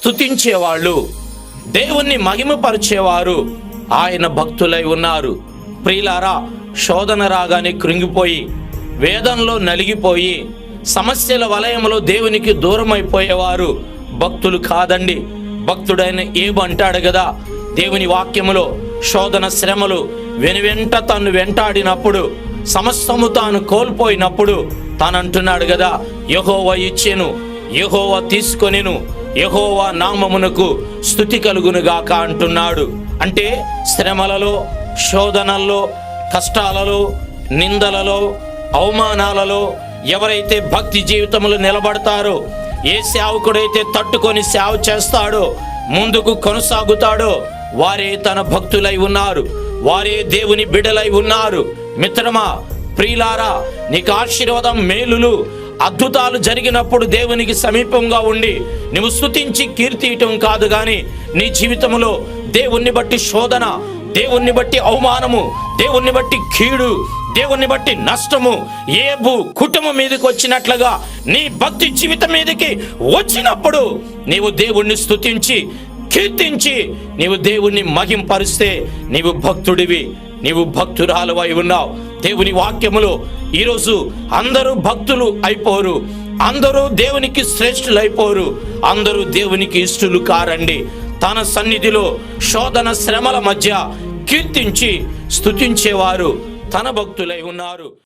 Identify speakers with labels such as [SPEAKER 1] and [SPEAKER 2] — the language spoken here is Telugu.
[SPEAKER 1] స్తుతించేవాళ్ళు, దేవుణ్ణి మహిమపరిచేవారు ఆయన భక్తులై ఉన్నారు. ప్రియులారా, శోధన రాగానే కృంగిపోయి, వేదనలో నలిగిపోయి, సమస్యల వలయంలో దేవునికి దూరం అయిపోయేవారు భక్తులు కాదండి. భక్తుడైన ఏబు అంటాడు కదా, దేవుని వాక్యములో శోధన శ్రమలు వెనువెంట తను వెంటాడినప్పుడు, సమస్తము తాను కోల్పోయినప్పుడు తాను అంటున్నాడు కదా, యెహోవా ఇచ్చెను, యెహోవా తీసుకొనెను, యెహోవా నామమునకు స్తుతి కలుగునుగాక అంటున్నాడు. అంటే శ్రమలలో, శోధనల్లో, కష్టాలలో, నిందలలో, అవమానాలలో ఎవరైతే భక్తి జీవితంలో నిలబడతారో, ఏ సేవకుడైతే తట్టుకొని సేవ చేస్తాడో, ముందుకు కొనసాగుతాడో వారే తన భక్తులై ఉన్నారు, వారే దేవుని బిడ్డలై ఉన్నారు. మిత్రమా, ప్రియులారా, నీకు ఆశీర్వాదం, మేలులు, అద్భుతాలు జరిగినప్పుడు దేవునికి సమీపంగా ఉండి నువ్వు స్తుతించి కీర్తియటం కాదు, కానీ నీ జీవితంలో దేవుణ్ణి బట్టి శోధన, దేవుణ్ణి బట్టి అవమానము, దేవుణ్ణి బట్టి కీడు, దేవుణ్ణి బట్టి నష్టము ఏబు కుటుంబం మీదకి వచ్చినట్లుగా నీ భక్తి జీవితం మీదకి వచ్చినప్పుడు నీవు దేవుణ్ణి స్తుతించి కీర్తించి నీవు దేవుణ్ణి మహింపరిస్తే నీవు భక్తుడివి, నీవు భక్తురాలువై ఉన్నావు. దేవుని వాక్యములో ఈరోజు అందరూ భక్తులు అయిపోరు, అందరూ దేవునికి శ్రేష్ఠులు అయిపోరు, అందరూ దేవునికి ఇష్టలు కారండి. తన సన్నిధిలో శోధన శ్రమల మధ్య కీర్తించి స్తుతించేవారు తన భక్తులై ఉన్నారు.